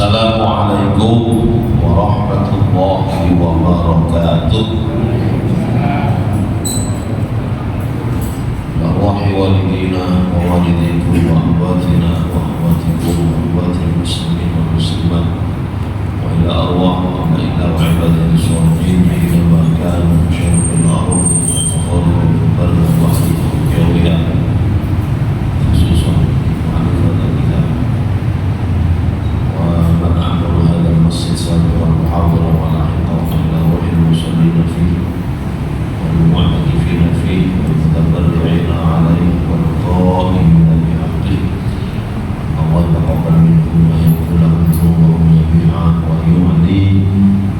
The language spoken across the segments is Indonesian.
Assalamualaikum warahmatullahi wabarakatuh. Ya walidina wa walidikum wa akhwatina wa akhwatikum wa akhwatil muslimin wal muslimat wa ila arwah wa ila ibadil sholihin ila ma kanu syarqul ardh wa khalul barri wa bahri ya khususan المسجد صلى والمحاضرة والعقاب إلى روح المصلين فيه والمعتكفين فيه والمتبرعين عليه والقائمين بحقه. الله يتقبل منكم ويغفر لكم ذنوبكم جميعا ويعلي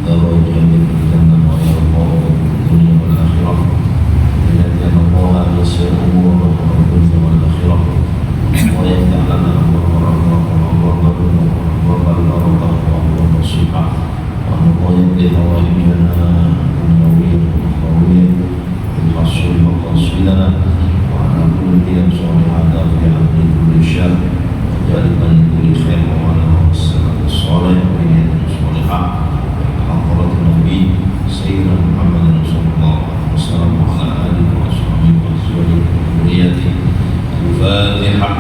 درجاتكم في الجنة ويرفعكم في الدنيا والآخرة. لأن الله يسر أموركم في الدنيا والآخرة ويفتح لنا أمورنا والصحة ونقيم بهوائجنا الدنيوية والأخروية بالحصول وقصدنا وعلى كل دين صالحة في عبد كل شر وجالبا لكل خير وعلى السلام الصالح بنية صالحة حضرة النبي سيدنا محمد صلى الله عليه وسلم وعلى آله وأصحابه وأزواجه وذريته. الفاتحة.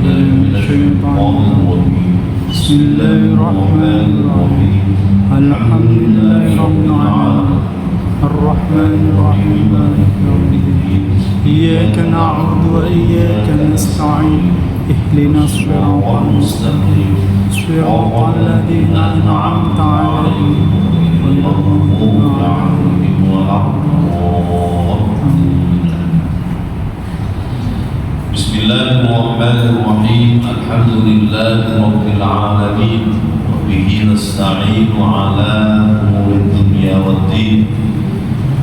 من الشيطان الرجيم. بسم الله الرحمن الرحيم. الحمد لله رب العالمين الرحمن الرحيم مالك يوم الدين إياك نعبد وإياك نستعين اهدنا الصراط المستقيم صراط الذين أنعمت عليهم غير المغضوب عليهم ولا الضالين. Bismillahirrahmanirrahim. Alhamdulillahi rabbil alamin wa bihi nasta'inu ala umuri dunya waddin.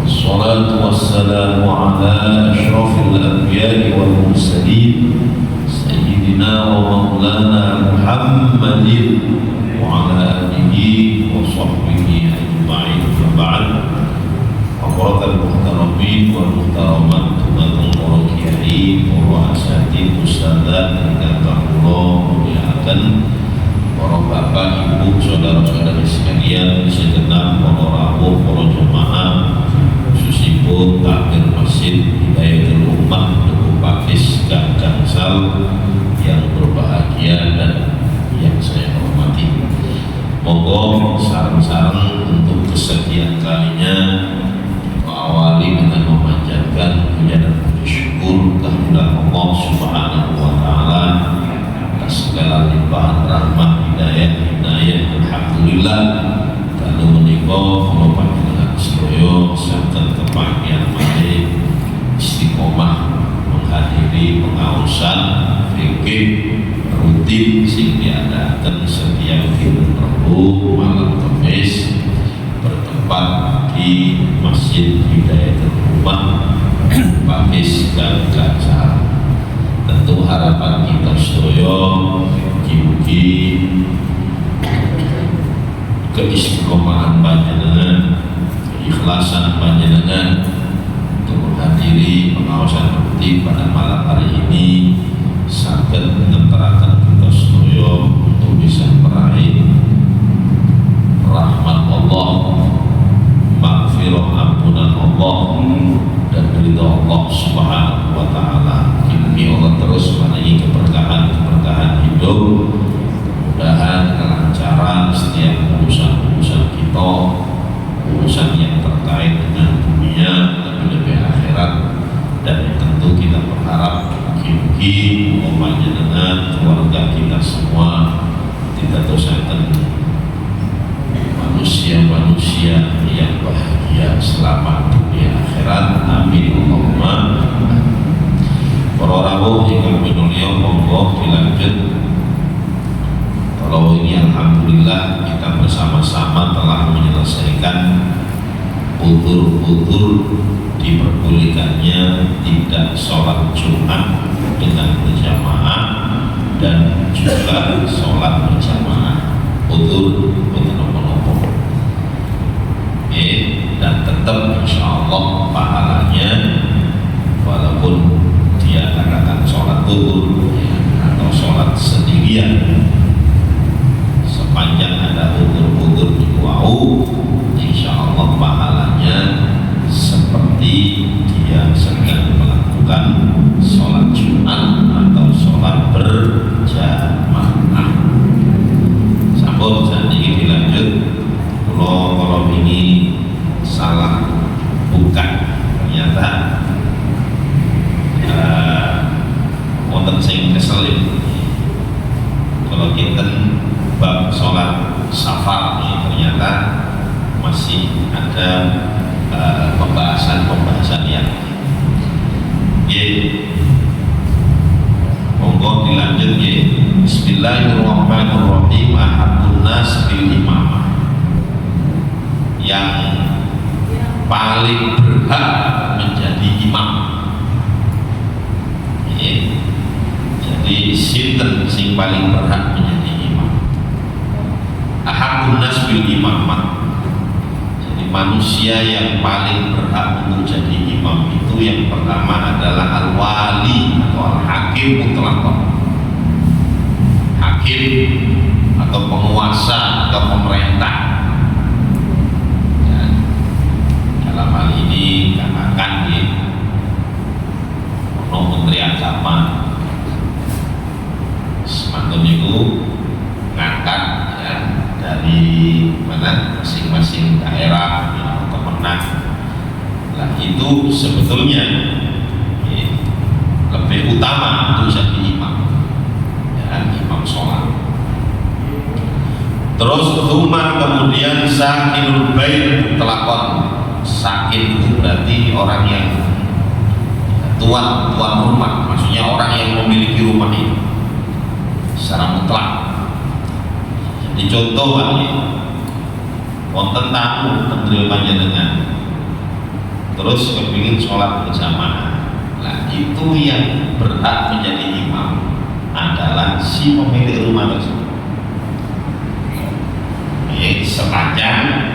Wassalatu wassalamu ala asyrafil anbiya'i wal mursalin sayyidina wa maulana Muhammadin wa ala alihi wa sahbihi ajma'in. Ba'd. Hadratal muhtaramin wal muhtaramat tumatul kiai wa asatidz ustadzat dikatakanlah muliakan para bapak ibu saudara-saudari sekalian segenap para rawuh para jemaah khususipun takmir masjid Hidayatul Ummah Dukuh Pakis Gangsal yang berbahagia dan yang saya hormati. Monggo sareng-sareng untuk kesekian kalinya awali dengan memanjatkan puja dan puji syukur kehadirat Allah Subhanahu wa taala atas segala limpahan rahmat hidayah alhamdulillah kalau menika kula panjenengan sedaya saged kepagian malih istiqomah menghadiri pengaosan fikih rutin sing diadakan setiap Rabu malam Kamis bertempat di Masjid Hidayatul Ummah Pakis Gangsal. Tentu harapan kita sedaya mugi-mugi keistiqomahan panjenengan, keikhlasan panjenengan untuk menghadiri pengawasan rutin pada malam hari ini saged ngeteraken kita sedaya untuk bisa meraih rahmat Allah, maghfirah ampunan Allah dan ridha Allah Subhanahu wa taala. Kimi Allah terus menaiki keberkahan hidup, mudah-mudahan kelancaran setiap urusan-urusan kita, urusan yang terkait dengan dunia lebih-lebih akhirat, dan tentu kita berharap mugi-mugi panjenengan keluarga kita semua tidak dosakan manusia-manusia yang bahagia selama dunia akhirat. Amin Allahumma. Para rawuh ingkang minulya monggo dilanjut. Kalau ini alhamdulillah kita bersama-sama telah menyelesaikan udzur-udzur diperbolehkannya tidak sholat Jumat dengan berjamaah dan juga sholat berjamaah. Udzur nopo-nopo. Dan tetap insya Allah pahalanya walaupun dia katakan sholat zuhur atau sholat sendirian sepanjang ada udur-udur di wau, insya Allah pahalanya seperti dia sedang melakukan sholat Jumat atau sholat berjamaah. Sambung saat ini dilanjut. Kalau ini salah bukan, ternyata wonten sing keselip. Kalau kita bab sholat safar ini ternyata masih ada pembahasan yang monggo dilanjut ya. Bismillahirrahmanirrahim. Ahabbun nas bil imamah, yang paling berhak menjadi imam. Jadi sinten sing paling berhak menjadi imam? Ahabbun nas bil imamah. Jadi manusia yang paling berhak untuk jadi imam itu yang pertama adalah al-wali atau al-hakim mutlaq. Hakim atau penguasa atau pemerintah. Ya, dalam hal ini katakan ya, Menteri Agama semacam itu ngangkat ya, dari mana masing-masing daerah atau kemenang. Nah itu sebetulnya ya, lebih utama untuk jadi imam, ya, imam sholat. Terus rumah kemudian sakinul bait telakon. Sakin itu berarti orang yang tuan rumah, maksudnya orang yang memiliki rumah ini secara mutlak. Jadi contoh ini wonten tamu menteri panjenengan terus kepingin sholat berjamaah. Nah itu yang berhak menjadi imam adalah si pemilik rumah tersebut. Sepanjang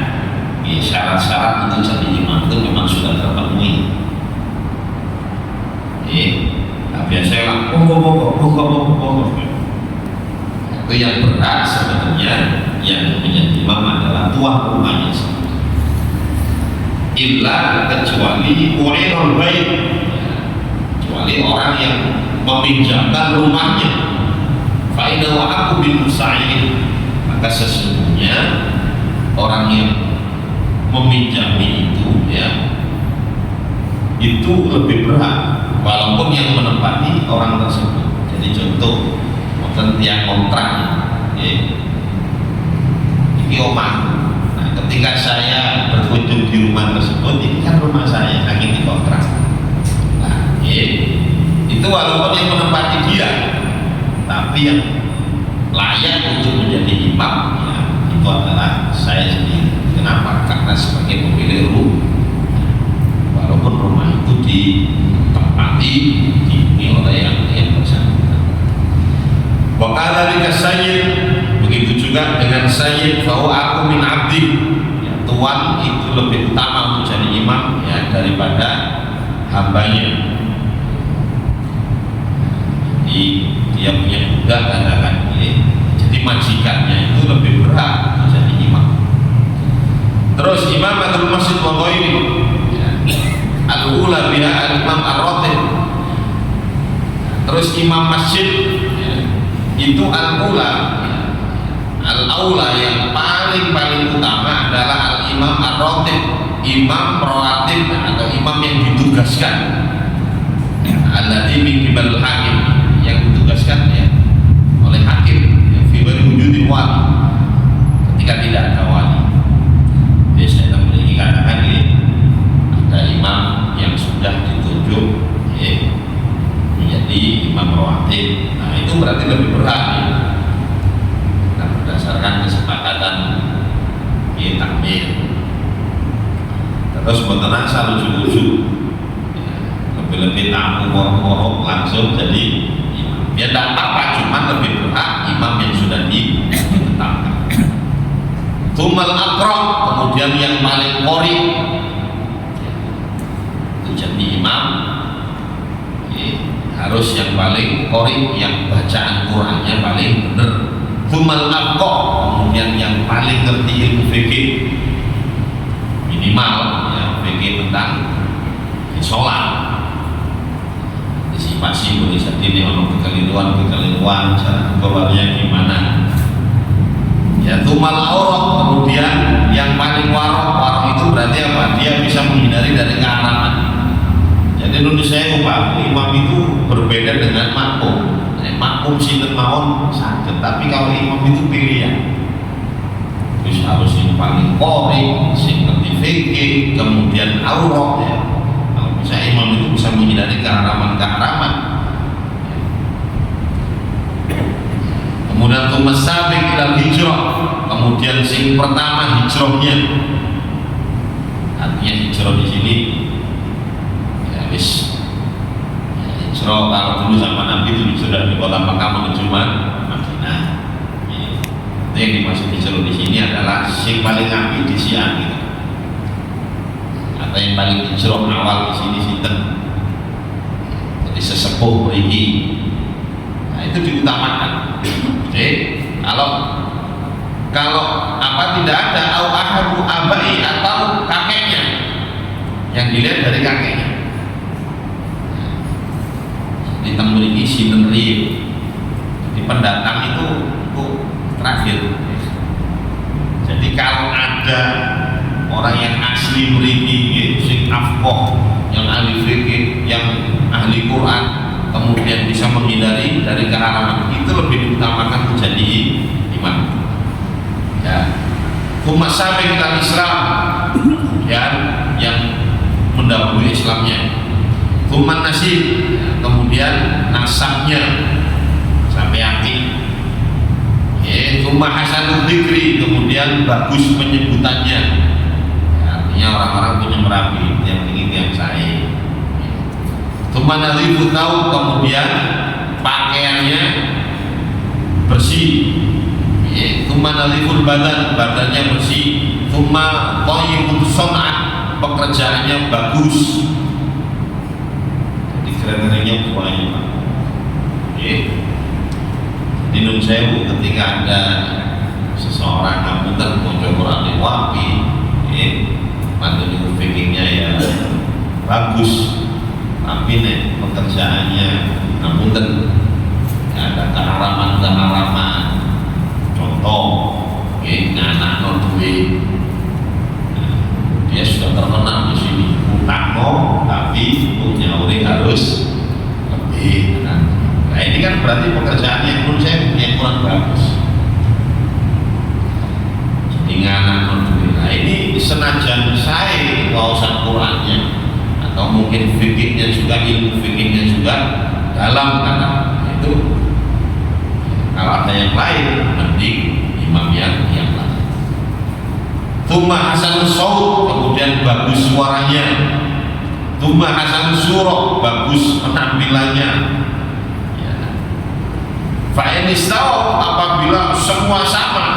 syarat-syarat untuk jadi imam itu memang sudah terpenuhi. Biasanya pokok. Itu yang berhak sebetulnya yang menjadi imam adalah tuan rumahnya sendiri. Illa kecuali mu'irul bait, kecuali orang yang meminjamkan rumahnya. Fa inna wa aku bil musa'in, maka sesungguhnya orang yang meminjami itu ya itu lebih berhak walaupun yang menempati orang tersebut. Jadi contoh tiang kontrak ya, ini omah. Nah ketika saya berkunjung di rumah tersebut, ini kan rumah saya lagi dikontrak. Nah ya, itu walaupun yang menempati dia, tapi yang layak untuk menjadi imam ya, itu adalah saya sendiri. Kenapa? Karena sebagai pemilik rumah, walaupun rumah itu ditempati dihuni oleh yang bersangkutan. Wakala lika sayyid, begitu juga dengan sayyid, bahwa aku min abdi ya, tuan itu lebih utama untuk jadi imam ya daripada hambanya. Jadi dia punya budak katakan ya, jadi majikannya itu lebih berhak untuk jadi imam. Terus imam atau masjid wa ghairi ya, al-ula biha al-imam ar-ratib. Terus imam masjid ya, itu al-ula al-aula yang paling utama adalah al-imam ar-ratib, imam proaktif atau imam yang ditugaskan, alladzi min qibalil hakim, yang ditugaskan ya oleh hakim ya, fi wujudil wali, ketika tidak ada wali. Biasanya memiliki katakan ya, ada imam yang sudah ditunjuk ya, menjadi imam proaktif. Nah itu berarti lebih berat ya. Nah, berdasarkan kesepakatan ya, takmir. Terus benar selalu lucu-lucu ya, lebih-lebih tamu ngorok langsung jadi imam. Ya tidak apa-apa, cuma lebih berat imam yang sudah ditetapkan. Tumal akram, kemudian yang paling qori itu jadi imam ya, harus yang paling qori, yang bacaan Qurannya paling benar. Tsumal aqqa, kemudian yang paling ngerti ilmu fikih minimal ya fikih tentang sholat. Pasti boleh jadi ini orang kekeliruan cara keluarnya gimana ya. Tsumal aurat, kemudian yang paling warok itu berarti apa? Dia bisa menghindari dari keharaman. Jadi Indonesia imam itu berbeda dengan makmum. Makmum sinten mawon saged, tapi kalau imam itu pilihan. Terus harus yang paling qori, sing ngerti fikih, kemudian aurat ya. Kalau bisa imam itu bisa menghindari keharaman-keharaman. Kemudian tumas sabiq ilal hijrah, kemudian sing pertama hijrahnya. Artinya hijrah di sini ya wis hijrah kalau dulu sama Nabi itu sudah di kota Mekah menuju Madinah. Itu yang dimaksud hijrah di sini adalah sing paling apik di siang gitu. Atau yang paling hijrah awal di sini sinten. Jadi sesepuh mriki. Nah, itu diutamakan. Oke, kalau apa tidak ada au ahadu abai atau kakeknya, yang dilihat dari kakeknya. Ditemu ini sinten riye. Di pendatang itu terakhir. Jadi kalau ada orang yang asli mriki sing afqah, yang ahli fikih, yang ahli Quran, kemudian bisa menghindari dari keharaman, itu lebih diutamakan menjadi imam. Ya, umat sampai kita Islam, ya, yang mendahului Islamnya. Umat nasib, ya, kemudian nasabnya sampai hati. Ya, umat hasanul dzikri, kemudian bagus penyebutannya. Ya, artinya orang-orang punya merapi yang ingin yang saya. Umat nazifut tahu, kemudian pakaiannya bersih. Umat naziful badannya bersih. Umat thayyibut son'ah, pekerjaannya bagus. Kriterianya banyak. Di Nun Sewu ketika ada seseorang ngapunten maca Quran yang wapi, pantunjuk fikihnya ya bagus, tapi nih pekerjaannya ngapunten ada keharaman. Contoh, nganak duwe, dia sudah terkenal di sini. Utama tapi nyauri harus lebih. Nah ini kan berarti pekerjaan yang menurut saya yang kurang bagus. Jadi nganak duwe. Nah ini senajan saya wawasan Qurannya atau mungkin fikihnya juga, ilmu fikihnya juga dalam kata itu, kalau ada yang lain mending imam yang lain. Tsumma hasanus shaut, kemudian bagus suaranya. Tsumma hasanus surah, bagus penampilannya. Ya. Fa in istawa, apabila semua sama,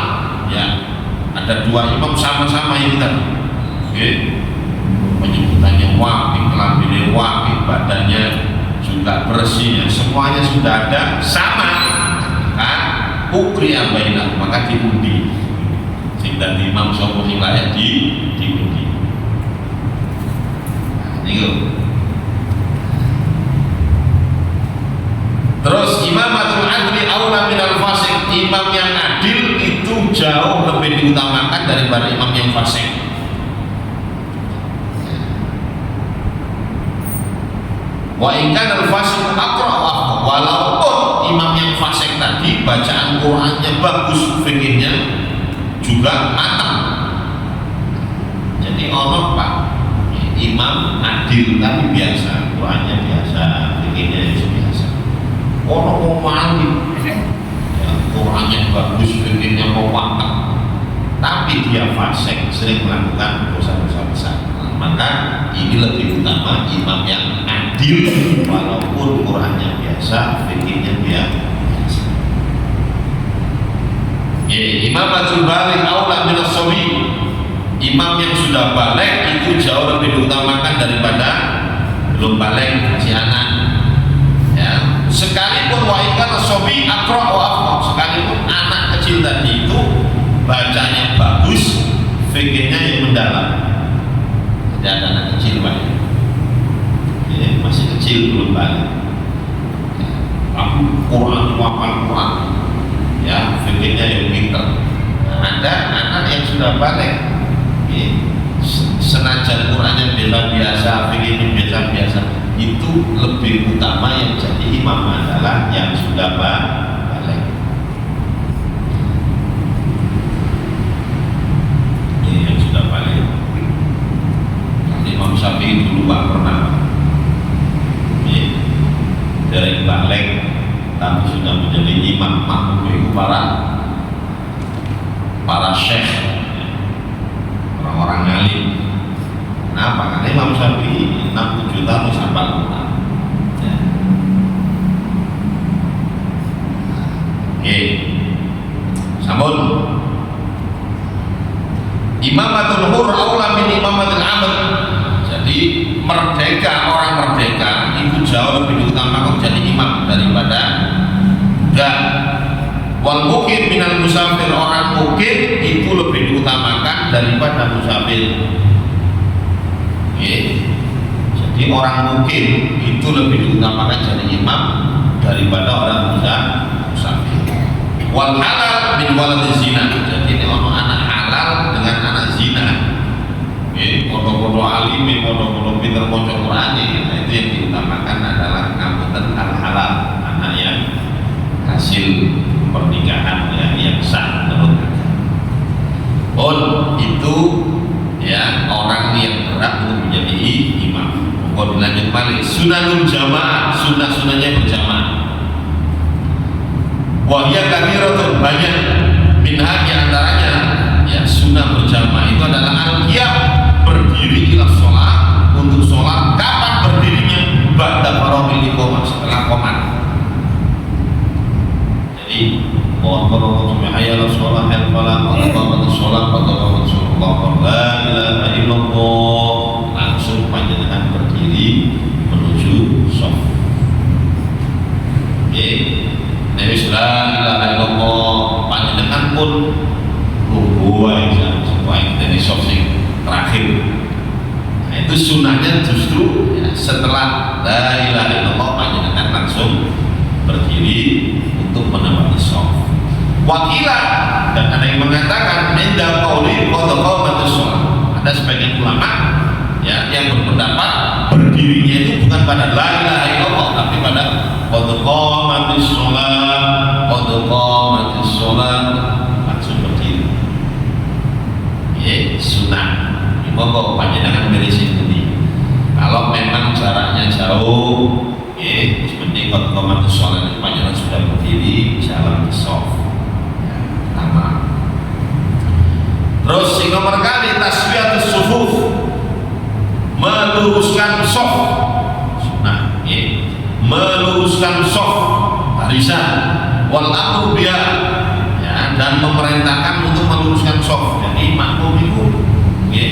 ya ada dua imam sama-sama ini tadi. Oke. Penyebutannya wapi, kelaminnya wapi, badannya juga bersih, ya. Semuanya sudah ada sama. Kan ukri abainah, maka diundi. Sehingga di imam sapa sing layak diundi. Niku. Terus imamatul adli aula minal fasik, imam yang adil itu jauh lebih diutamakan daripada imam yang fasik. Wa in kana al-fasik aqra wa walaupun imam yang fasik tadi bacaan Qur'annya bagus, fikihnya juga matang. Jadi ono Pak imam adil tapi biasa, Qur'annya biasa, fikihnya biasa. Ono wong alim, ya, Qur'annya bagus, fikihnya matang, tapi dia fasik, sering melakukan dosa-dosa besar. Maka ini lebih utama imam yang adil walaupun Qur'annya biasa, fikihnya biasa. Imamatul baligh aula min as-sabi. Imam yang sudah balik itu jauh lebih diutamakan daripada belum balik, masih anak. Ya, sekalipun wa in kana as-sabi aqra wa afqah, sekalipun anak kecil kecil tadi itu bacanya bagus, fikirnya yang mendalam. Tidak ada anak kecil Pak, ya, masih kecil belum balik. Quran, hafal Quran, ya, fikirnya yang pintar. Ada anak yang sudah balik, ya, senajan Qurannya biasa, fikirnya biasa-biasa, itu lebih utama yang jadi imam adalah yang sudah balik. Ini yang sudah balik. Imam Syafi'i dulu Pak pernah, ya, dari balik tapi sudah menjadi imam, makmum itu para syekh, orang-orang ngalim. Kenapa? Karena Imam Syafi'i 6-7 tahun sampai Quran. Ya. Oke, sambung. Imamatul hur aula min imamatul amr. Jadi merdeka, orang merdeka itu jauh lebih diutamakan jadi imam daripada budak. Wal muqim minal musafir, orang muqim itu lebih diutamakan daripada musafir. Okay. Jadi orang muqim itu lebih diutamakan jadi imam daripada orang musafir. Wal halal min walad zina. Jadi ini orang anak halal dengan anak zina. Foto-foto alim, foto-foto pinter maca Quran, nah itu yang diutamakan adalah ngapunten halal, anak yang hasil pernikahan ya, yang sah menurut itu ya orang yang berat untuk menjadi imam. Pokok dilanjut balik sunanul jamaah, sunnah-sunnahnya berjamaah. Wahya kabiratun, banyak minha di antaranya ya sunnah berjamaah itu adalah al-qiyam, berdiri ila sholat, untuk sholat. Kapan berdirinya? Ba'da faragil iqamah, setelah qomat. Jadi Allahu Akbar, hayya 'alas shalah, hayya 'alal falah, qamatus shalah, qad qamatus shalah, la ilaha illallah. Langsung panjenengan berdiri menuju shaf. Oke, wis la ilaha illallah, panjenengan pun luwih sesuai dari shaf sing terakhir. Nah, itu sunnahnya justru ya, setelah la ilaha illallah panjenengan langsung berdiri untuk menempati shaf. Wakilah, dan ada yang mengatakan minda qauli qad qamatus shalah. Ada sebagian ulama ya yang berpendapat berdirinya itu bukan pada la ilaha illallah tapi pada qad qamatus shalah, qad qamatus shalah, langsung berdiri. Ya, sunnah. Monggo panjenengan beresin ini. Kalau memang jaraknya jauh, ya, seperti qad qamatus shalah, panjenengan sudah berdiri jalan ke shaf. Pertama. Terus yang nomor kali taswiyatus sufuf, meluruskan shaf. Nah, ya, meluruskan shaf barisan. Wal amru biha, ya, dan memerintahkan untuk meluruskan shaf. Jadi makmum itu, ya,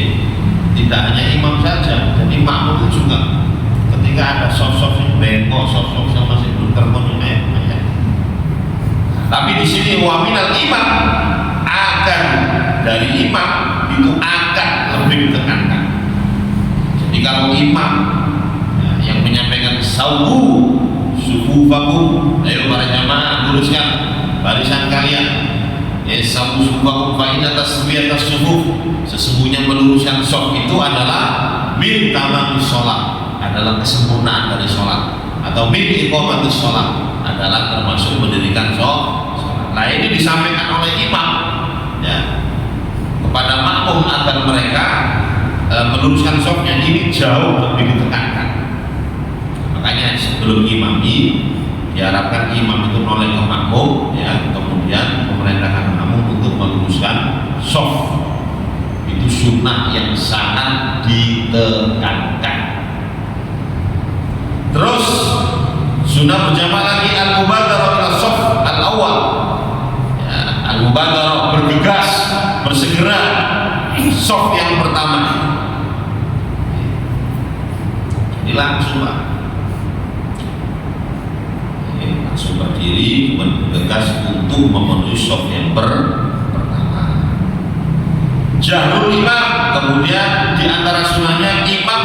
tidak hanya imam saja, jadi makmum itu juga ketika ada shaf-shaf yang bengkok, shaf-shaf yang masih belum terpenuhi, ya. Tapi di sini waminal imam, akan dari imam itu akan lebih ditekankan. Jadi kalau imam ya, yang menyampaikan sawu sufufakum, ayo para jamaah luruskan barisan kalian. Ya, sawu sufufakum fa inna taswiyatas sufuf, sesungguhnya meluruskan shaf itu adalah min tamamis shalah, adalah kesempurnaan dari sholat, atau min iqamatus shalah, adalah termasuk mendirikan sholat. Nah, ini disampaikan oleh imam ya kepada makmum agar mereka meluruskan shafnya. Ini jauh lebih ditekankan. Makanya sebelum imami diharapkan imam itu noleh ke makmum ya, kemudian memerintahkan makmum untuk meluruskan shaf. Itu sunnah yang sangat ditekankan. Terus sunnah berjamaah lagi al-mubadarah ila shaf al-awwal. Al-mubadarah, bergegas, bersegera shaf yang pertama. Jadi langsung berdiri berdiri bergegas untuk memenuhi shaf yang pertama. Jahrul imam, kemudian di antara sunahnya imam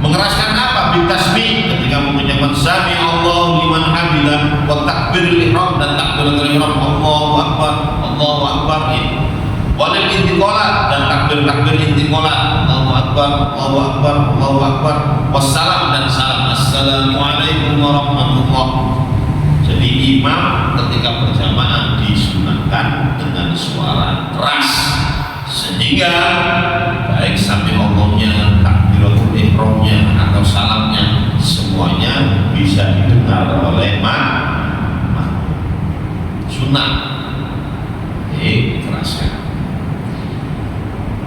mengeraskan apa? Bitasmi, ketika mengucapkan sami Allah liman hamidah, wa takbirul ihram, dan takbiratul ihram, Allahu akbar ya. Walil intiqalat, dan takbir intiqalat, Allahu akbar, wassalam, dan salam, assalamualaikum warahmatullah. Jadi imam ketika berjamaah disunahkan dengan suara keras, sehingga baik sami Allahnya, takbiratul ihramnya, atau salamnya, semuanya bisa didengar oleh makmum. Sunnah dikeraskan.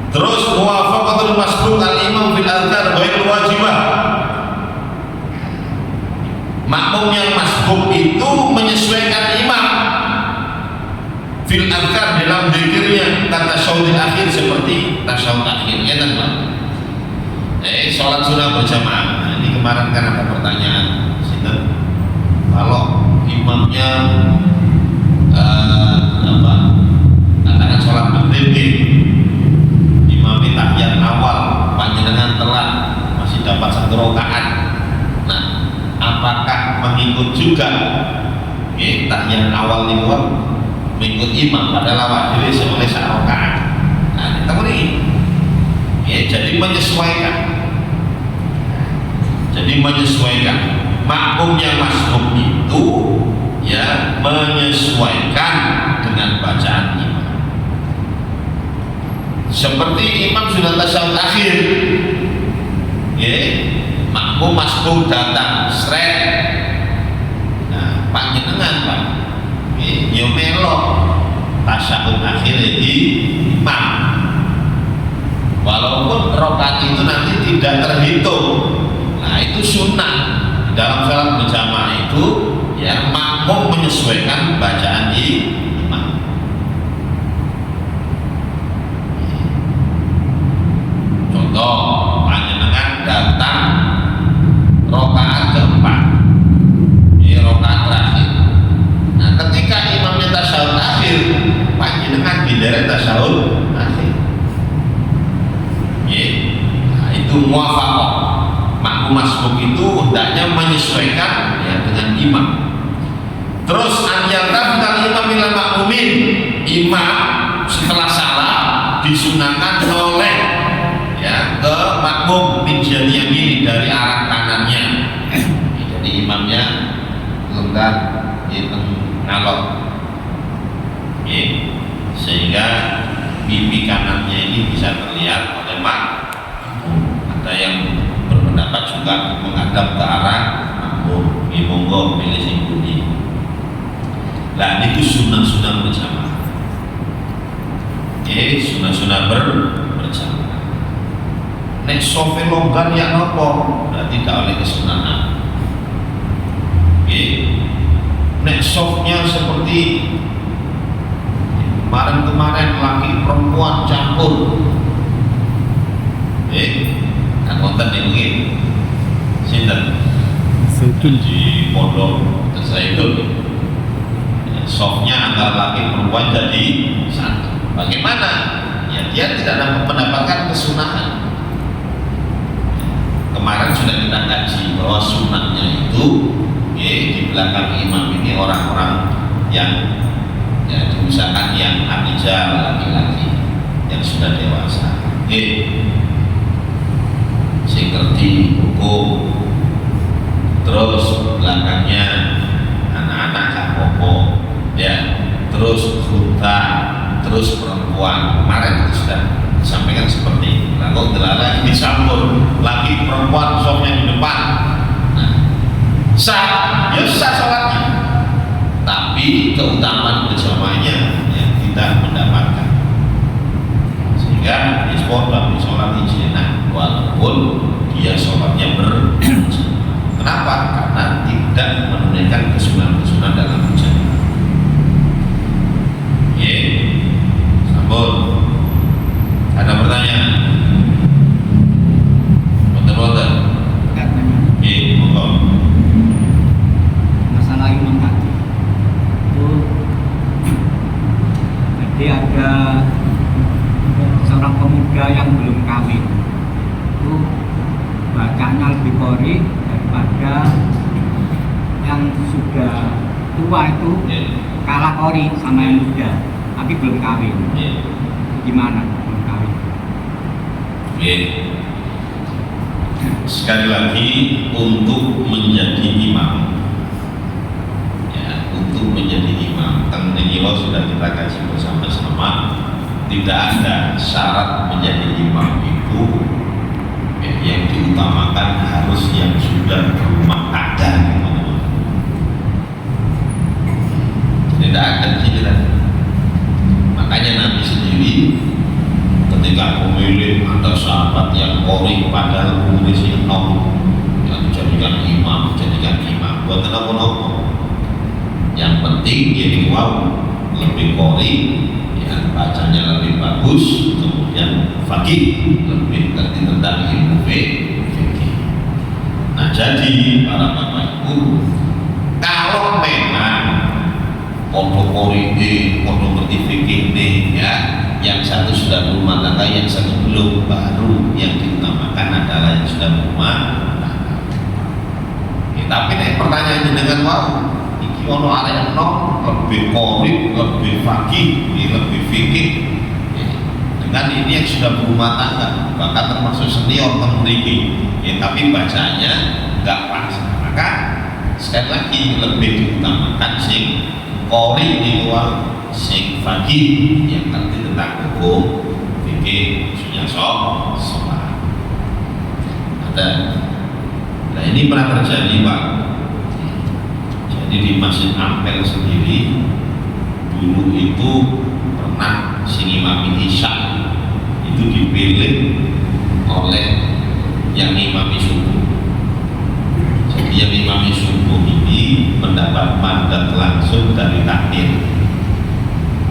Terus muwafaqatul masbuq al-imam fil adhkar ghairul wajibah. Makmum yang masbuk itu menyesuaikan imam fil adhkar dalam zikirnya, kata tasyahud akhir, seperti tasyahud akhir ya kan. Sholat sunnah berjamaah. Nah, ini kemarin kan ada pertanyaan, kalau imamnya katakan sholat maghrib, imamnya tahiyat awal, panjenengan telat, masih dapat 1 rakaat. Nah, apakah mengikut juga tahiyat awal itu mengikut imam pada lawat diri oleh 1 rakaat? Nah, kita ini jadi menyesuaikan makmum yang masbuk itu ya menyesuaikan dengan bacaan imam. Seperti imam sudah tasyahud akhir, makmum masbuk datang seret, nah panjenengan Pak yo melok tasyahud akhir di imam, walaupun rakaat itu nanti tidak terhitung. Nah, itu sunnah dalam salat berjamaah itu ya, makmum menyesuaikan bacaan imam. Contoh, panjenengan datang rakaat keempat, rakaat terakhir. Nah, ketika imamnya tasyahud akhir, panjenengan bidara tasyahud akhir. Nah, itu muwafaqah. Makmum masbuk itu hendaknya menyesuaikan ya dengan imam. Terus an-yaltafit al-imam ila makmumin, imam setelah salah disunahkan noleh ya ke makmum min yamin, dari arah kanannya. Jadi imamnya lenggah ngalor, sehingga pipi kanannya ini bisa terlihat oleh makmum. Ada yang berpendapat juga menghadap ke arah makmum, monggo pilih sing pundi. Lah itu sunnah-sunnah berjamaah. Sunnah-sunnah berjamaah. Nek sofe longgar ya nopo, berarti tidak oleh kesunahan. Nek sofnya seperti kemarin laki perempuan campur, kan konten ini sinten di pondok Zaitun, softnya antara laki perempuan jadi satu. Bagaimana? Ya dia tidak mendapatkan kesunahan. Kemarin sudah kita kaji bahwa sunahnya itu di belakang imam ini orang-orang yang ya misalkan yang abijal, laki-laki yang sudah dewasa, sing ngerti hukum. Terus belakangnya anak-anak capopo ya, terus huta, terus perempuan. Kemarin itu sudah disampaikan seperti itu. Lalu delala ini dicampur laki perempuan, sofnya di depan. Nah, sah, ya sah sholatnya, tapi keutamaan berjamaahnya ya tidak mendapatkan. Sehingga disebut dalam sholat ijena, walaupun dia sholatnya berjamaah. Kenapa? Karena tidak menunaikan kesunahan-kesunahan dalam berjamaah. Sambut. Ada pertanyaan? Betul-betul. Masalah ini Jadi ada seorang pemuda yang belum kawin itu bacanya lebih qori daripada yang sudah tua itu kalah qori sama yang muda tapi belum kawin. Gimana belum kawin? Sekali lagi, untuk menjadi imam, ya, untuk menjadi imam, kalau sudah kita kaji bersama-sama, tidak ada syarat menjadi imam itu ya, yang diutamakan harus yang sudah berumah tangga. Tidak ada cedera. Makanya Nabi sendiri ketika memilih ada sahabat yang qori padahal umurnya nol yang dijadikan imam buat apa-apa. Yang penting jadi wow lebih qori ya, bacanya lebih bagus, kemudian fakih lebih ngerti tentang ilmu fikih. Nah jadi para bapak ibu, kalau memang podo qori podo ngerti fikih ya, yang satu sudah berumah tangga, yang satu belum, baru yang diutamakan adalah yang sudah berumah tangga. Ya, tapi pertanyaannya dengan wow, iki ono arek enom lebih qori, lebih fakih, lebih fikih ya, dengan ini yang sudah berumah tangga, bahkan termasuk senior memiliki ya, tapi bacanya nggak pas. Maka sekali lagi lebih diutamakan sing qori di luar sing fakih yang ngerti tentang hukum fikih maksudnya sholat. Ada. Nah ini pernah terjadi Pak. Jadi di Masjid Ampel sendiri dulu itu pernah sing imam Isya itu dipilih oleh yang imami subuh. Jadi yang imami subuh ini mendapat mandat langsung dari takdir.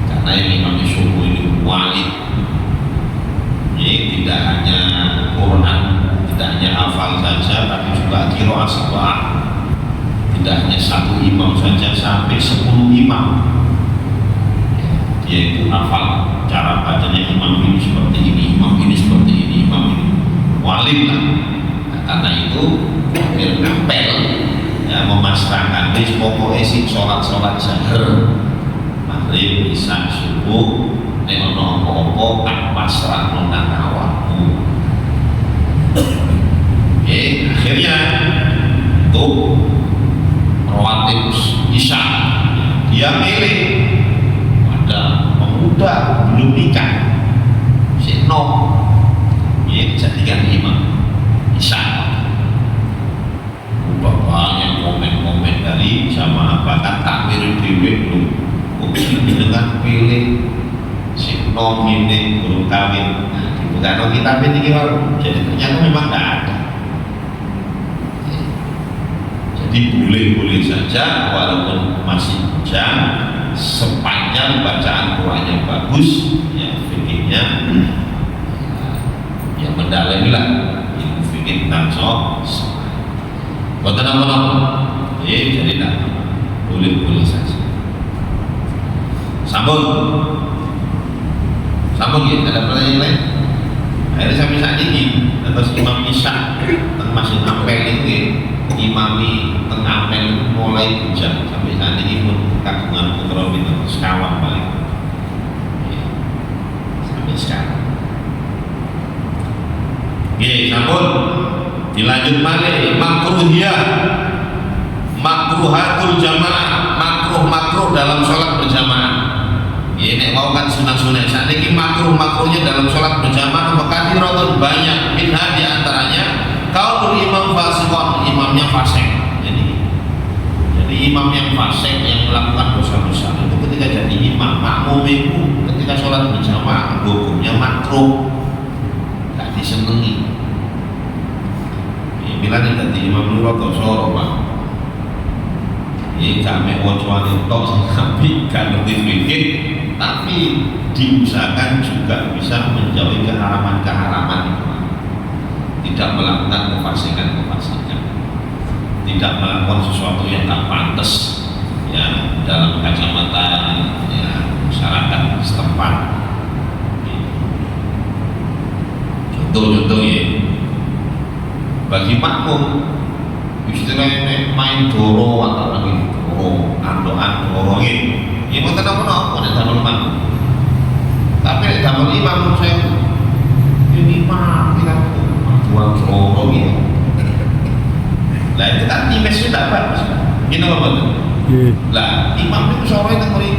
Karena yang imam subuh ini wali, ini tidak hanya Quran, tidak hanya hafal saja, tapi juga qiraah sab'ah. Tidak hanya satu imam saja, sampai 10 imam. Dia itu hafal cara bacanya, imam ini seperti ini, imam ini seperti ini, imam ini wali lah. Nah, karena itu hampir apel ya, memasrahkan ini pokoknya sih sholat jahar. Maghrib, isya, subuh, nek ono apa-apa tak pasrahno nang awakmu. Akhirnya untuk rawatib isya dia milih ada pemuda belum nikah, si nom, dia dijadikan imam isya. Udah banyak komen-komen dari jamaah, bahkan takmir dewe belum dengan pilih si nom ini belum kawin. Bukan kita ini jadi ternyata memang tidak ada. Jadi boleh-boleh saja walaupun masih bujang, sepanjang bacaan Qurannya bagus, ya fikihnya ya mendalami lah ilmu fikih tentang sholat. Bukan apa-apa, jadi tidak boleh-boleh saja. Sambung ya, ada pertanyaan lain? Akhirnya sampai saat ini atas imam Isya tentang Masjid Ampel ini, imami tengah Ampel mulai bujang sampai saat ini pun kagungan putra itu sekawan paling ya, sampai sekarang. Oke, sambung dilanjut balik makruhatul jamaah, makruh dalam sholat berjamaah. Ini mau kan sunah-sunah. Saat ini makruhnya dalam sholat berjamaah maka dirotun banyak. Minha diantaranya kalau imam fasikon, imamnya fasik. Jadi imam yang fasik yang melakukan dosa-dosa itu ketika jadi imam, makmum itu ketika sholat berjamaah hukumnya makruh, tidak disenangi. Bila tidak jadi imam dulu atau soro Pak. Ini kami wajuan itu tapi gak ngerti fikih, tapi diusahakan juga bisa menjauhi keharaman-keharaman itu, tidak melakukan kefasikan, tidak melakukan sesuatu yang tak pantas ya dalam kacamata ya, masyarakat setempat. Contoh-contoh ya, bagi makmum istilahnya main doro atau lagi doro, andoan doro ini, ya mau tenang mau damel makmum. Tapi damel imam saya ini mah kita buat doro gitu. Lah itu kan image tidak bagus, gini apa tuh? Lah imam itu sore itu ngeri.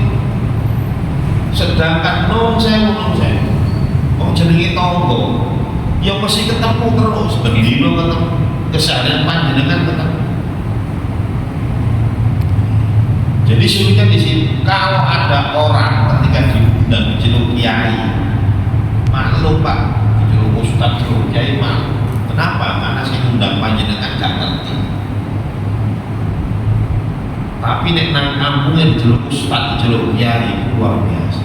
Sedangkan non saya, mau jenenge tonggo, ya mesti ketemu terus, bendino ketemu, kesadaran panjenengan ketemu. Jadi sulitnya di sini, kalau ada orang ketika diundang diceluk kiai, maklum pak, diceluk ustaz, diceluk kiai maklum. Kenapa? Karena saya undang panjenengan gak ngerti. Tapi nek nang kampungnya diceluk ustaz, diceluk kiai, luar biasa.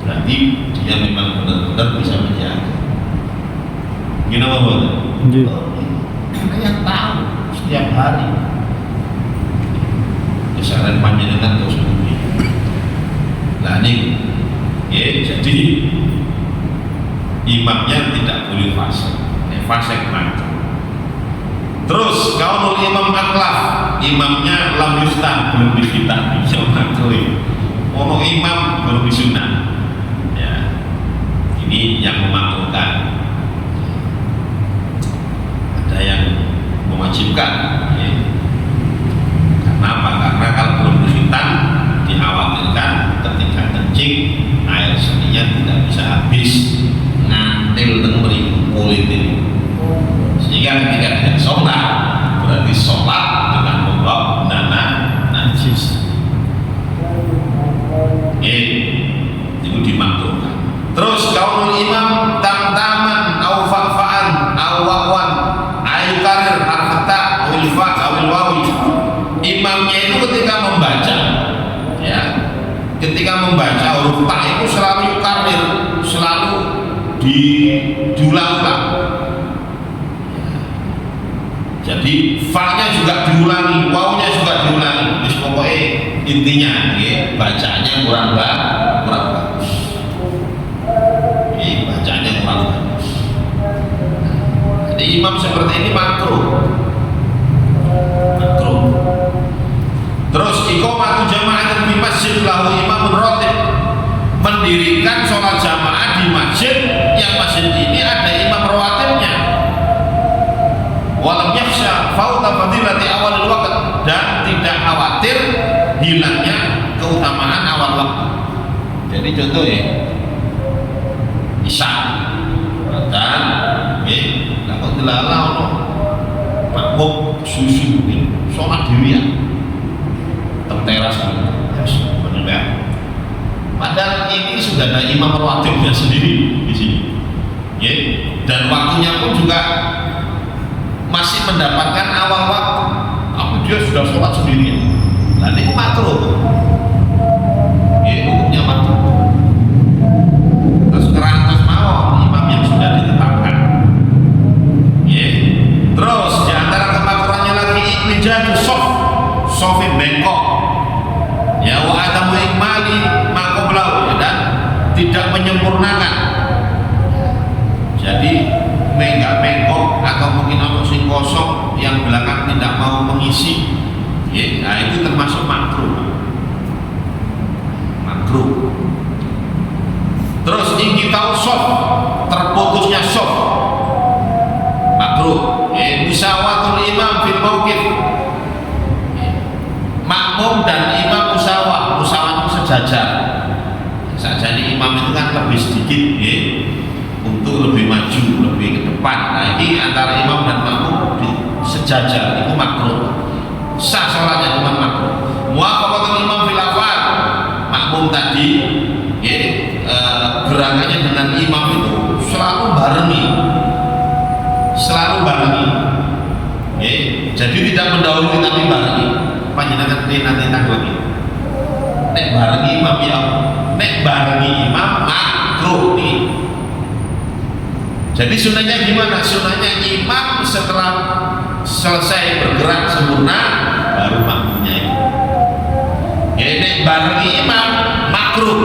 Berarti dia memang benar-benar bisa menjaga. Gini apa? Karena yang tahu setiap hari kesalahan panjenengan terus mungkin. Nah ini, ya jadi imamnya tidak boleh fasik. Fasik mati. Terus kalau imam aklaf, imamnya lam yustan, belum difitah, bisa mati. Ono imam belum disunat. Ya, ini yang memakmurkan. Ada yang mewajibkan. Ya. Karena apa? Karena kalau belum disunat, dikhawatirkan ketika kencing air seninya tidak bisa habis, ngantil dan politik. Sehingga ketika dia sholat, berarti sholat dengan membawa najis. Itu dimaklumkan. Terus kaulul imam tam-taman au fa'fa'an au wa'wan ayu karir harfata awil fa' awil wawi. Imamnya itu ketika membaca, ya, ketika membaca huruf ta itu selalu karir, selalu diulang-ulang. Jadi fa-nya juga diulangi, waw-nya juga diulangi. Jadi pokoknya intinya, ya, bacanya kurang bagus. Bacanya kurang bagus. Jadi imam seperti ini makruh. Terus iqamatu jama'atin fi masjid lahu imamun ratib, mendirikan sholat jamaah di masjid yang masjid ini ada imam rawatibnya. Walam yakhsha fauta fadilati awalil waqt, dan tidak khawatir hilangnya keutamaan awal waktu. Jadi contoh ya, isya dan kok dilala ono makmum susu ini sholat diri ya teras benar. Padahal ini sudah ada imam rawatibnya sendiri di sini, ya, dan waktunya pun juga masih mendapatkan awal waktu, tapi dia sudah sholat sendirian. Nah ini makruh, ya, hukumnya makruh. Terus kerantas mau imam yang sudah ditetapkan, ya. Terus di antara kemakruhannya lagi iklijatu sofin bengkok, ya, wa adamu ikmali makoblau, ya, dan tidak menyempurnakan. Jadi bengkok atau mungkin orang sing kosong yang belakang tidak mau mengisi, ya, nah itu termasuk makruh. Terus ingkitau sof, terputusnya sof, makruh. Musawatul imam fil mauqif, makmum dan imam musawah itu sejajar. Saja ini imam itu kan lebih sedikit, ya, untuk lebih maju, lebih ke depan. Nah ini antara imam dan makmum sejajar, itu makruh. Sah sholatnya cuma makruh. Muwafaqatul imam fil af'al, makmum tadi, ya, gerakannya dengan imam itu selalu barengi, ya, jadi tidak mendahului tapi barengi. Panjenengan nanti lagi. Nek barengi imam ya, nek barengi imam makruh nih. Jadi sunahnya gimana? Sunahnya imam setelah selesai bergerak sempurna baru makmumnya itu. Ya nek barengi imam makruh.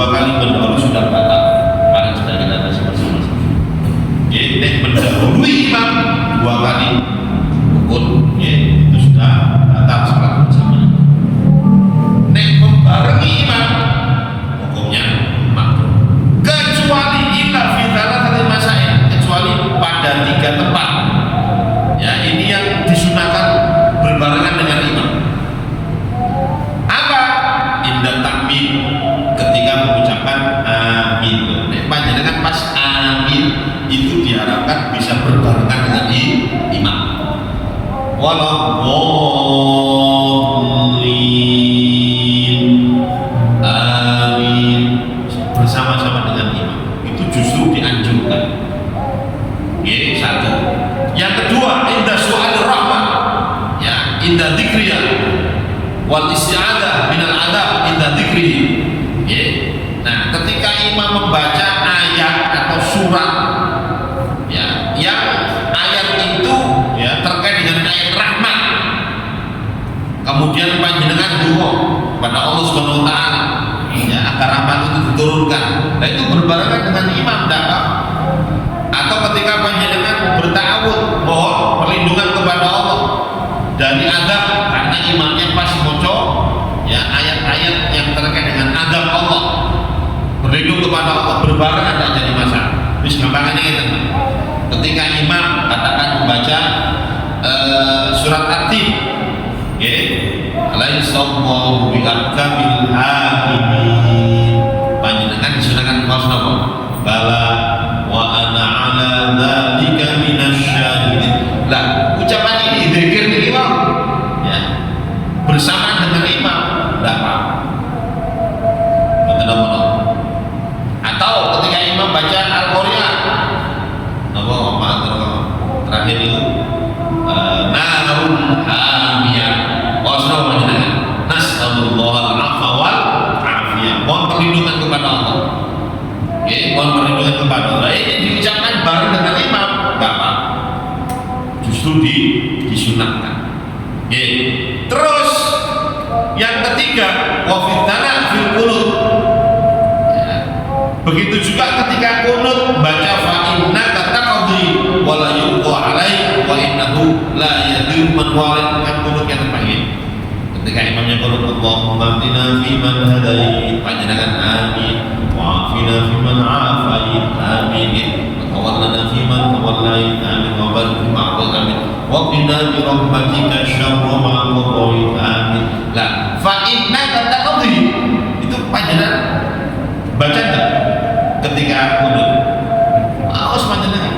dua kali mendahului sudah batal. Kemarin sudah kita bahas bersama-sama. Jadi mendahului imam dua kali rukun, itu sudah batal salat berjamaah. Nek membarengi imam hukumnya makruh. Kecuali illa fi thalathati masail, kecuali pada 3 tempat. Ya, ini yang disunahkan berbarengan dengan imam. Apa? Indah takbir, ketika mengucapkan amin. Nek panjenengan pas amin itu diharapkan bisa berbarengan dengan imam. Waladdallin, amin, bersama-sama dengan imam. Itu justru dianjurkan. Satu. Yang kedua, indah su'alir rahmah, ya, indah dzikriyah wal isti'adah minal adab indah dzikrihi. Nah, ketika imam membaca ayat atau surat, ya, yang ayat itu ya terkait dengan ayat rahmat, kemudian panjenengan doa pada Allah Subhanahu wa taala, ya, agar rahmat itu diturunkan. Nah, itu berbarengan dengan imam, dapat. Atau ketika panjenengan bertawud, mohon perlindungan kepada Allah dari adab, karena imamnya pas moco ya ayat-ayat yang terkait dengan adab Allah, berlindung kepada Allah, berbarengan tidak jadi masalah. Terus gampangannya itu, ketika imam katakan membaca surat At-Tin, alaihissallahu bi'ahkamil hakimin, panjenengan disunahkan kaos napa? Bala wa ana ala dzalika minasyahidin. Lah, ucapan ini zikir di imam, ya, bersama dengan imam, enggak apa-apa. Betul apa? Atau ketika imam baca Al-Qur'an, apa terakhir itu narun hamiyah. Wasra panjenengan. Nasallallahu al-'afwa wal 'afiyah. Mohon perlindungan kepada Allah. Mohon perlindungan kepada Allah. Ini diucapkan bareng dengan imam, enggak apa. Justru disunahkan. Terus yang ketiga, wa fitana fil qunut. Begitu juga ketika qunut baca fa innaka taqdi wa la yuqda 'alaik wa innahu la yadhur man walid, kan qunut yang terbaik. Ketika imamnya qunut, Allahumma hdina fi man hadait, panjenengan amin, wa afina fi man afait, amin, wa tawallana fi man tawallait, amin, wa barik fi ma a'tait, amin, wa qina bi rahmatika syarra ma qadait, amin. Lah, fa innaka taqdi itu panjenengan baca enggak ketika qunut? Awas panjenengan.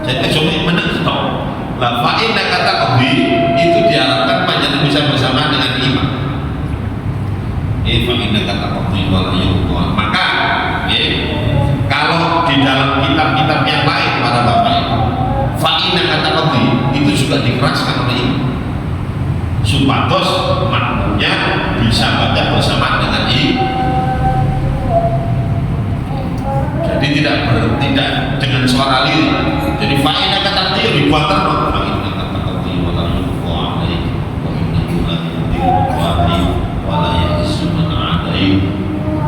Jadi cuma meneng stop. Lah, fa innaka taqdi itu diharapkan panjenengan bisa bersama dengan imam. Fa innaka taqdi wa la yuqda. Maka kalau di dalam kitab-kitab yang lain para bapak ibu, fa innaka taqdi itu juga dikeraskan oleh imam supados makmumnya bisa baca bersama dengan imam. Jadi tidak dengan suara lirik. Jadi fa innaka taqdi dibuat terus. Fa innaka taqdi wa la yuqda alaik wa innahu la yudhillu alaik wa la yahsu man alaik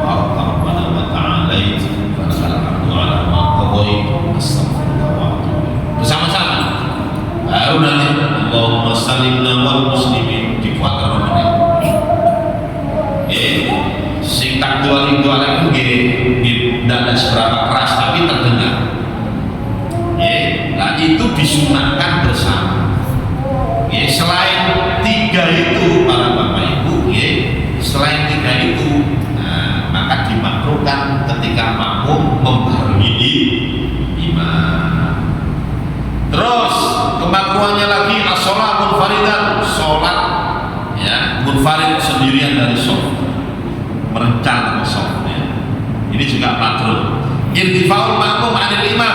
wa rabbana wa ta'ala fa sallallahu ala ma qadai astaghfiruka wa atubu ilaik. Bersama-sama. Baru nanti Allahumma sallimna wal muslimin dibuat terus. Sing takdual itu tidak ada seberapa keras tapi terdengar. Nah itu disunahkan bersama. Selain 3 itu para bapak ibu, selain 3 itu, maka dimakruhkan ketika makmum membarengi imam. Terus kemakruhannya lagi as-shalah munfaridan, sholat ya munfarid sendirian dari sholat, merencana sholatnya. Ini juga makruh. Irtifaul makmum anil imam,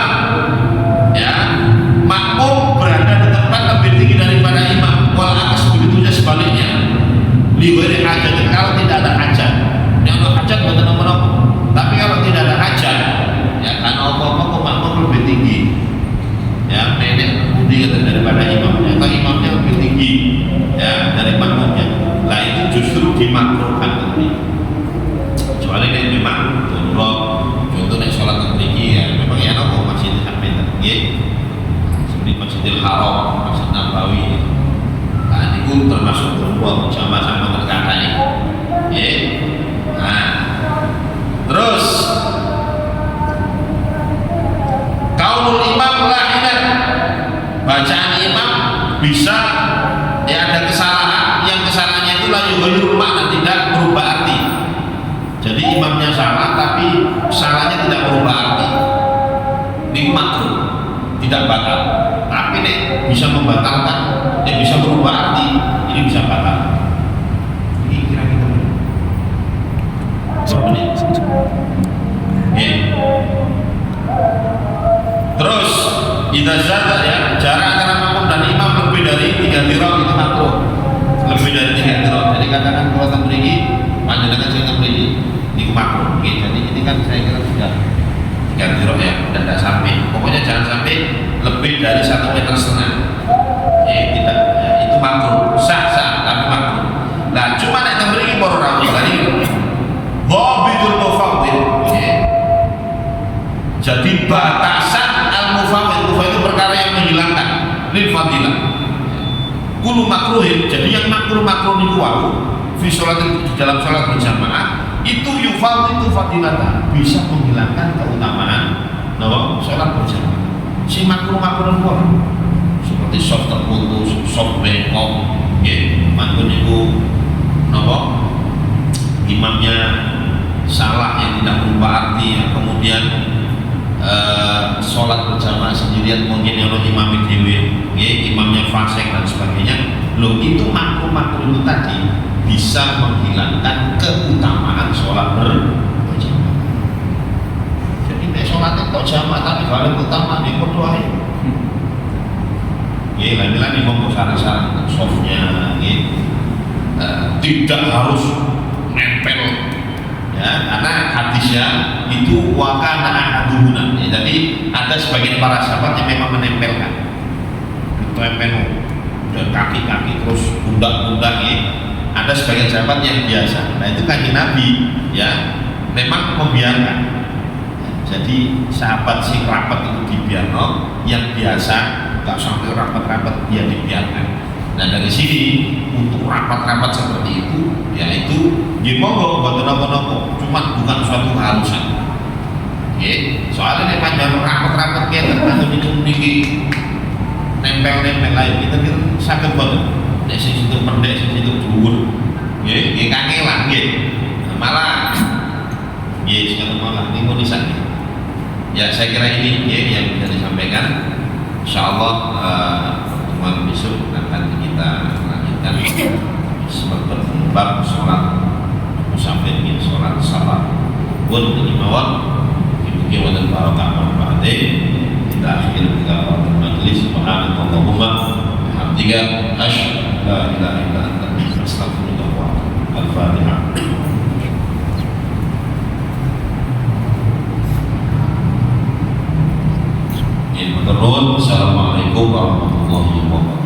ya, makmum berada di tempat lebih tinggi daripada imam. Wal akas begitunya sebaliknya. Liwiri hajat, kalau tidak ada hajat, yang ada hajat bukan nomor-nomor. Tapi kalau tidak ada hajat, ya karena apa-apa makmum lebih tinggi, ya nenek tinggi daripada imamnya, atau imamnya lebih tinggi, ya dari makmumnya. Nah itu justru dimakruhkan nanti. kecuali nek memang darurat contoh nek sholat teng mriki ya memang ya nopo masjid sampai nggih seperti Masjidil Haram, Masjid Nabawi. Nah niku termasuk darurat jamaah sama terkadang nggih. Nah terus kaulul imam lahinan, bacaan imam bisa ya ada kesalahan, yang kesalahannya itu la yughayyiru makna, tidak berubah arti. Jadi imamnya salah tapi salahnya tidak berubah arti. Ini makruh, tidak batal. Tapi nek bisa membatalkan, nek bisa berubah arti, ini bisa batal. Ini kira-kira berapa menit? Terus idza zada ya, jarak antara makmum dan imam lebih dari 3 dirham itu makruh. Lebih dari 3 dirham. Jadi katakan kalau teng mriki panjenengan sing teng mriki niku makruh. Jadi ini kan saya kira sudah 3 dirham ya, sudah tidak sampai. Pokoknya jangan sampai lebih dari 1,5 meter. Tidak, ya, itu makruh. Sah tapi makruh. Nah, cuma nek teng mriki para rawuh tadi dhabitul mufawwid. Jadi batasan al-mufawwid itu perkara yang menghilangkan lil fadilah. Kullu makruhin, jadi yang makruh niku wae fi sholatin, di dalam sholat berjamaah itu yufawwidu fadilata, bisa menghilangkan keutamaan napa sholat berjamaah. Si makruh niku seperti soft terputus, soft bengkok, nggih, mangkon niku napa imamnya salah yang tidak berubah arti, yang kemudian sholat berjamaah sendirian mungkin yang imam dewi, imamnya fasik dan sebagainya. Loh, itu makruh itu tadi bisa menghilangkan keutamaan sholat berjamaah. Jadi nek sholatnya kok jamaah tapi kalau utama di berdoa ya lain-lain imam saran-saran softnya tidak harus nempel ya, karena hadisnya itu wakana ahaduhuna ya, jadi ada sebagian para sahabat yang memang menempelkan dan kaki-kaki terus pundak-pundak ya. Ada sebagian sahabat yang biasa. Nah itu Kanjeng Nabi ya memang membiarkan ya, jadi sahabat sing rapat itu dibiarkan, yang biasa tak sampai rapat-rapat dia dibiarkan. Nah dari sini untuk rapat-rapat seperti itu ya itu monggo buat nopo-nopo, cuma bukan suatu keharusan. Soalnya nek panjang rapat-rapat kita atau niki nempel-nempel lain kita kira sakit banget. Nek sing situ pendek, sing situ dhuwur. Nggih kangelan nggih. Malah nggih sing malah niku nisan. Ya saya kira ini yang bisa disampaikan. Insyaallah pertemuan besok akan kita lanjutkan seperti bab sholat musafir ini, sholat salat pun ini mawar dibuki wonten barokah manfaate. Kita akhiri kita majelis subhanallahumma hamdika asyhadu la ilaha illa anta astaghfiruka wa atubu ilaik. Al-Fatihah. Assalamualaikum warahmatullahi wabarakatuh.